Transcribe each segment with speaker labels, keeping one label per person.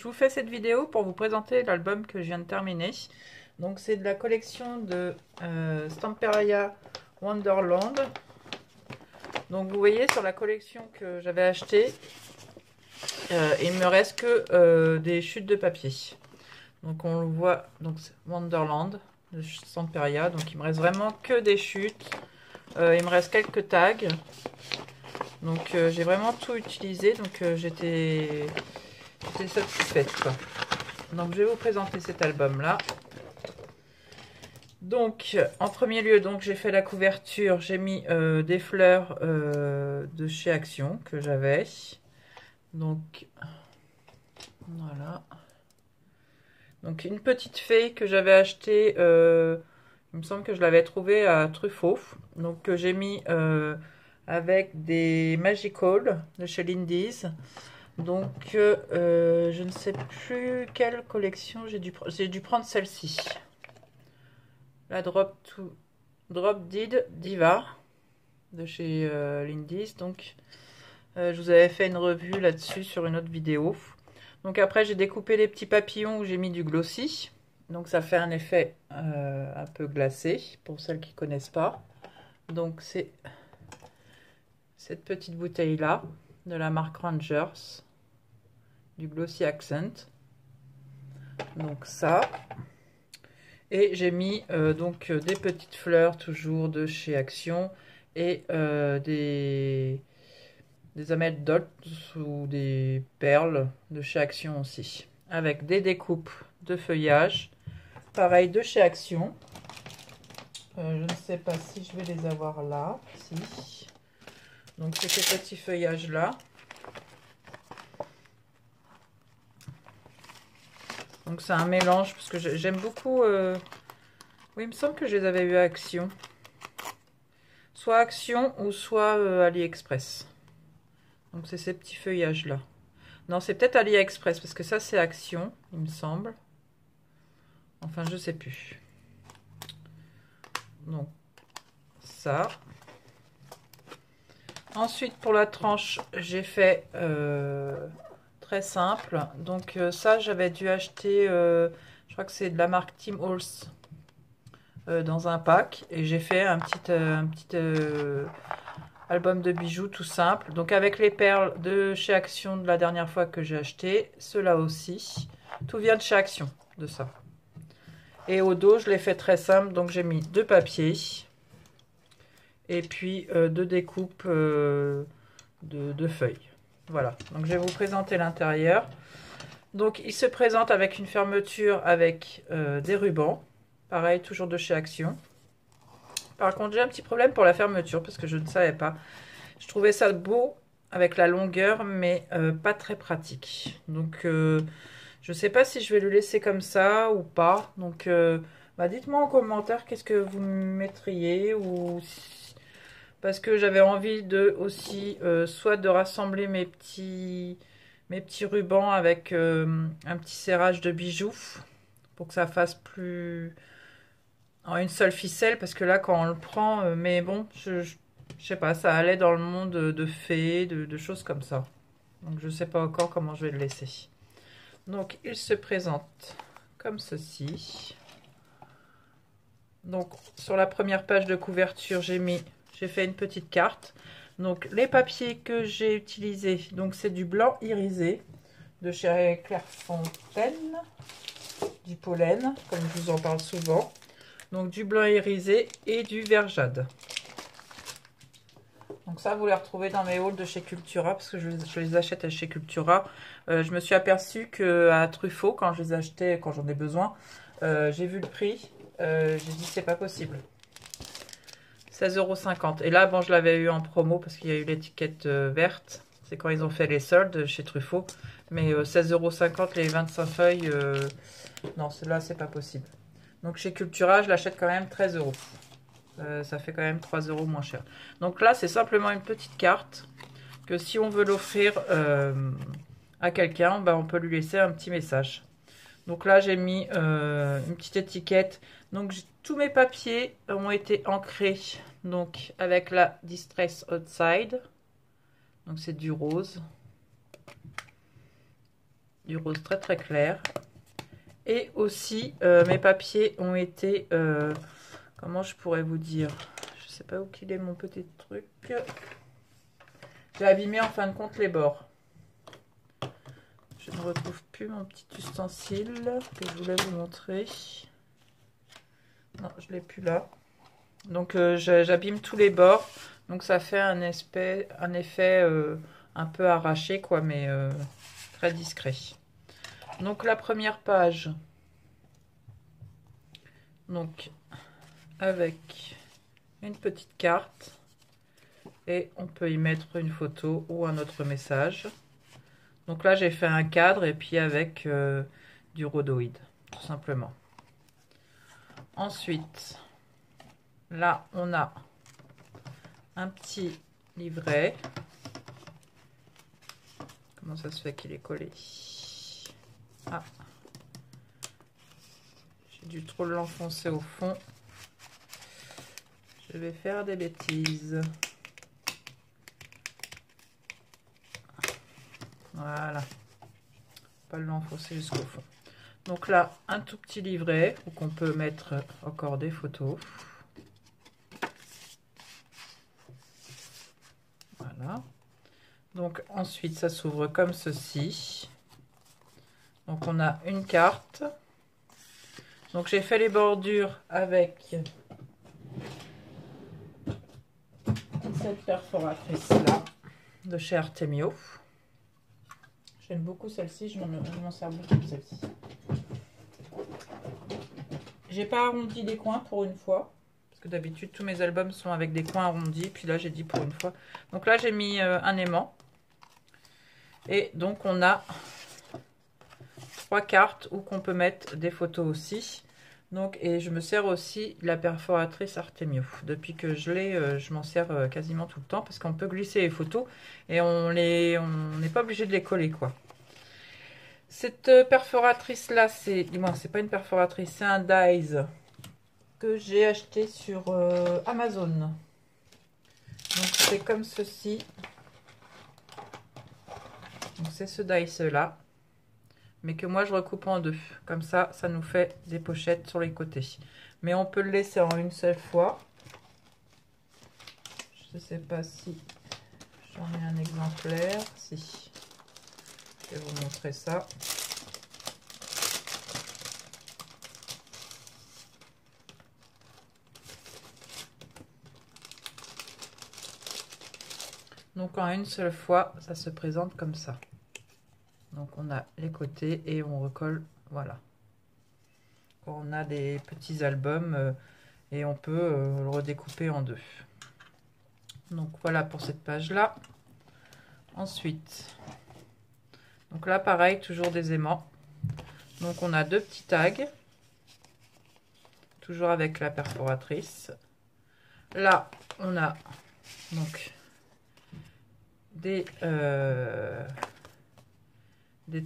Speaker 1: vous fais cette vidéo pour vous présenter l'album que je viens de terminer. Donc c'est de la collection de Stamperia Wonderland. Donc vous voyez sur la collection que j'avais achetée, il me reste que des chutes de papier. Donc on le voit, donc Wonderland de Stamperia. Donc il me reste vraiment que des chutes. Il me reste quelques tags. Donc j'ai vraiment tout utilisé. Donc j'étais satisfaite, quoi. Donc je vais vous présenter cet album là. Donc en premier lieu, donc j'ai fait la couverture, j'ai mis des fleurs de chez Action que j'avais. Donc voilà. Donc une petite fée que j'avais achetée, il me semble que je l'avais trouvée à Truffaut. Donc que j'ai mis avec des Magical de chez Lindy's. Donc je ne sais plus quelle collection j'ai dû prendre celle-ci. La Drop Dead Diva de chez Lindy's. Donc je vous avais fait une revue là-dessus sur une autre vidéo. Donc après j'ai découpé les petits papillons où j'ai mis du glossy. Donc ça fait un effet un peu glacé pour celles qui ne connaissent pas. Donc c'est cette petite bouteille là de la marque Rangers, du Glossy Accent. Donc ça. Et j'ai mis donc des petites fleurs toujours de chez Action et des amethyst ou des perles de chez Action aussi. Avec des découpes de feuillage, pareil de chez Action. Je ne sais pas si je vais les avoir là. Si. Donc c'est ces petits feuillages là. Donc c'est un mélange parce que j'aime beaucoup. Oui, il me semble que je les avais eu à Action. Soit Action ou soit AliExpress. Donc c'est ces petits feuillages là. Non, c'est peut-être AliExpress parce que ça c'est Action, il me semble. Enfin, je sais plus. Donc ça. Ensuite pour la tranche, j'ai fait très simple. Donc ça j'avais dû acheter, je crois que c'est de la marque Tim Holtz dans un pack. Et j'ai fait un petit album de bijoux tout simple. Donc avec les perles de chez Action de la dernière fois que j'ai acheté. Ceux-là aussi. Tout vient de chez Action de ça. Et au dos je l'ai fait très simple. Donc j'ai mis deux papiers. Et puis deux découpes de feuilles. Voilà. Donc je vais vous présenter l'intérieur. Donc il se présente avec une fermeture avec des rubans. Pareil, toujours de chez Action. Par contre, j'ai un petit problème pour la fermeture parce que je ne savais pas. Je trouvais ça beau avec la longueur, mais pas très pratique. Donc, je ne sais pas si je vais le laisser comme ça ou pas. Donc, dites-moi en commentaire qu'est-ce que vous mettriez. Parce que j'avais envie de aussi, soit de rassembler mes petits rubans avec un petit serrage de bijoux pour que ça fasse plus en une seule ficelle, parce que là quand on le prend, mais bon, je sais pas, ça allait dans le monde de fées, de choses comme ça. Donc je sais pas encore comment je vais le laisser. Donc il se présente comme ceci. Donc sur la première page de couverture, j'ai fait une petite carte. Donc les papiers que j'ai utilisés, donc c'est du blanc irisé de chez Clairefontaine, du pollen, comme je vous en parle souvent. Donc du blanc irisé et du vert jade. Donc ça, vous les retrouvez dans mes hauls de chez Cultura, parce que je les achète chez Cultura. Je me suis aperçue qu'à Truffaut, quand je les achetais, quand j'en ai besoin, j'ai vu le prix. J'ai dit c'est pas possible. 16,50 €. Et là, bon, je l'avais eu en promo parce qu'il y a eu l'étiquette verte. C'est quand ils ont fait les soldes chez Truffaut. Mais 16,50 € les 25 feuilles, non, celle-là, c'est pas possible. Donc chez Cultura, je l'achète quand même 13 €. Ça fait quand même 3 € moins cher. Donc là, c'est simplement une petite carte que si on veut l'offrir à quelqu'un, on peut lui laisser un petit message. Donc là, j'ai mis une petite étiquette. Donc tous mes papiers ont été ancrés donc avec la Distress Outside. Donc c'est du rose. du rose très très clair. Et aussi, mes papiers ont été, comment je pourrais vous dire, je sais pas où qu'il est mon petit truc. J'ai abîmé en fin de compte les bords. Je ne retrouve plus mon petit ustensile que je voulais vous montrer. Non, je l'ai plus là. Donc j'abîme tous les bords. Donc ça fait un effet un peu arraché, quoi, mais très discret. Donc la première page. Donc avec une petite carte. Et on peut y mettre une photo ou un autre message. Donc là j'ai fait un cadre et puis avec du rhodoïde, tout simplement. Ensuite, là on a un petit livret. Comment ça se fait qu'il est collé? Ah, j'ai dû trop l'enfoncer au fond. Je vais faire des bêtises. Voilà. Pas l'enfoncer jusqu'au fond. Donc là, un tout petit livret où on peut mettre encore des photos. Voilà. Donc ensuite, ça s'ouvre comme ceci. Donc on a une carte. Donc j'ai fait les bordures avec cette perforatrice là de chez Artemio. J'aime beaucoup celle-ci, je m'en sers beaucoup de celle-ci. J'ai pas arrondi les coins pour une fois, parce que d'habitude tous mes albums sont avec des coins arrondis, puis là j'ai dit pour une fois. Donc là j'ai mis un aimant. Et donc on a 3 cartes où qu'on peut mettre des photos aussi. Donc, et je me sers aussi de la perforatrice Artemio. Depuis que je l'ai, je m'en sers quasiment tout le temps parce qu'on peut glisser les photos et on n'est pas obligé de les coller, quoi. Cette perforatrice là, c'est pas une perforatrice, c'est un dies que j'ai acheté sur Amazon. Donc c'est comme ceci. Donc c'est ce dies là, mais que moi je recoupe en deux. Comme ça, ça nous fait des pochettes sur les côtés. Mais on peut le laisser en une seule fois. Je ne sais pas si j'en ai un exemplaire. Si. Je vais vous montrer ça. Donc en une seule fois, ça se présente comme ça. Donc on a les côtés et on recolle, voilà. On a des petits albums et on peut le redécouper en deux. Donc voilà pour cette page là. Ensuite, donc là pareil, toujours des aimants. Donc on a 2 petits tags, toujours avec la perforatrice. Là on a donc des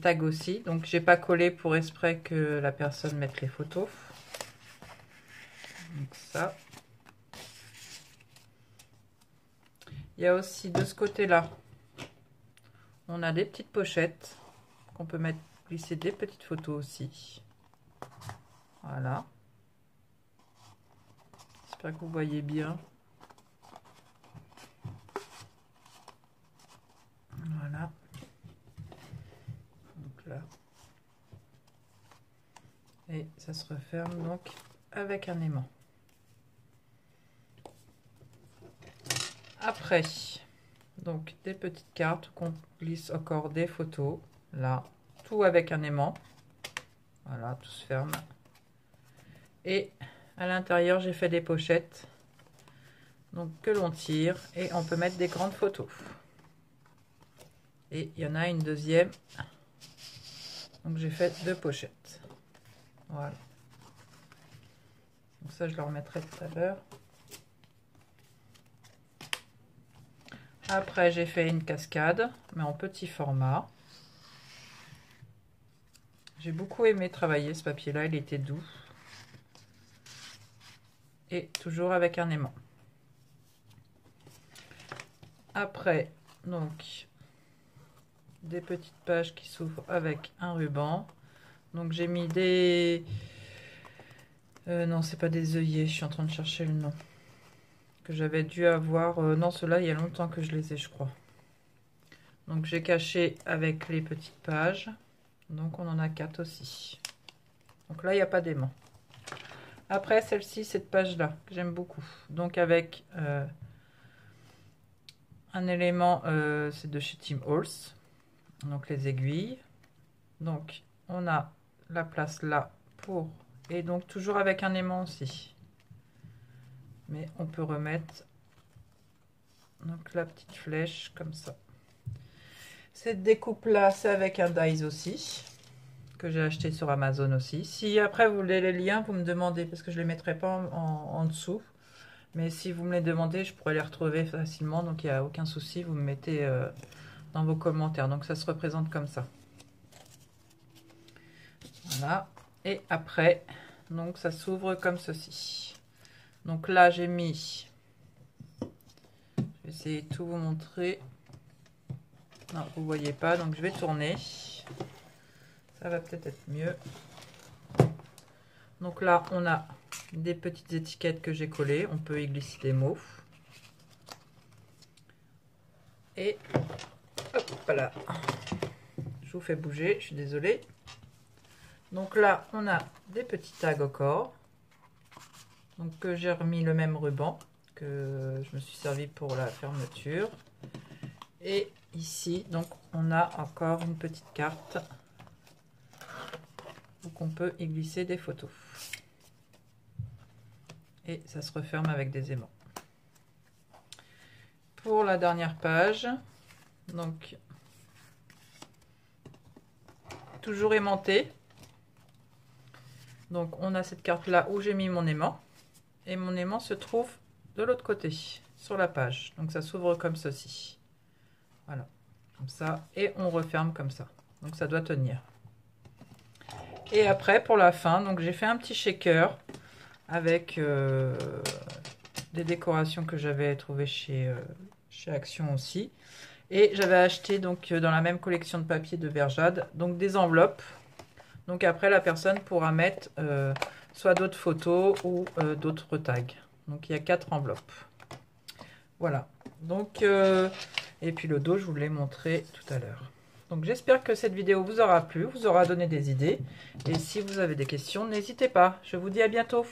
Speaker 1: tags aussi. Donc j'ai pas collé pour exprès que la personne mette les photos. Donc ça. Il y a aussi de ce côté-là, on a des petites pochettes qu'on peut mettre, glisser des petites photos aussi. Voilà. J'espère que vous voyez bien. Voilà. Donc là. Et ça se referme donc avec un aimant. Après, donc des petites cartes qu'on glisse encore des photos. Là, tout avec un aimant. Voilà, tout se ferme. Et à l'intérieur, j'ai fait des pochettes. Donc que l'on tire et on peut mettre des grandes photos. Et il y en a une deuxième. Donc j'ai fait 2 pochettes. Voilà. Donc ça, je le remettrai tout à l'heure. Après, j'ai fait une cascade, mais en petit format. J'ai beaucoup aimé travailler ce papier-là, il était doux. Et toujours avec un aimant. Après, donc, des petites pages qui s'ouvrent avec un ruban. Donc j'ai mis des... non, c'est pas des œillets, je suis en train de chercher le nom. Que j'avais dû avoir... non, ceux-là, il y a longtemps que je les ai, je crois. Donc j'ai caché avec les petites pages. Donc on en a 4 aussi. Donc là, il n'y a pas d'aimant. Après, celle-ci, cette page-là, que j'aime beaucoup. Donc avec un élément, c'est de chez Tim Holtz. Donc les aiguilles. Donc on a la place là pour... Et donc toujours avec un aimant aussi. Mais on peut remettre donc la petite flèche comme ça. Cette découpe là, c'est avec un dies aussi. Que j'ai acheté sur Amazon aussi. Si après vous voulez les liens, vous me demandez. Parce que je ne les mettrai pas en dessous. Mais si vous me les demandez, je pourrais les retrouver facilement. Donc il n'y a aucun souci. Vous me mettez dans vos commentaires. Donc ça se représente comme ça. Voilà. Et après, donc ça s'ouvre comme ceci. Donc là, j'ai mis... Je vais essayer de tout vous montrer. Non, vous voyez pas. Donc je vais tourner. Ça va peut-être être mieux. Donc là, on a des petites étiquettes que j'ai collées. On peut y glisser des mots. Et hop là. Je vous fais bouger, je suis désolée. Donc là, on a des petits tags au corps. Donc que j'ai remis le même ruban que je me suis servi pour la fermeture. Et ici, donc on a encore une petite carte. Donc on peut y glisser des photos. Et ça se referme avec des aimants. Pour la dernière page, donc toujours aimanté. Donc on a cette carte là où j'ai mis mon aimant. Et mon aimant se trouve de l'autre côté, sur la page. Donc ça s'ouvre comme ceci. Voilà, comme ça. Et on referme comme ça. Donc ça doit tenir. Et après, pour la fin, donc j'ai fait un petit shaker avec des décorations que j'avais trouvées chez Action aussi. Et j'avais acheté donc dans la même collection de papier de Verjade, donc des enveloppes. Donc après, la personne pourra mettre soit d'autres photos ou d'autres tags. Donc il y a 4 enveloppes. Voilà. Donc, et puis le dos, je vous l'ai montré tout à l'heure. Donc j'espère que cette vidéo vous aura plu, vous aura donné des idées. Et si vous avez des questions, n'hésitez pas. Je vous dis à bientôt.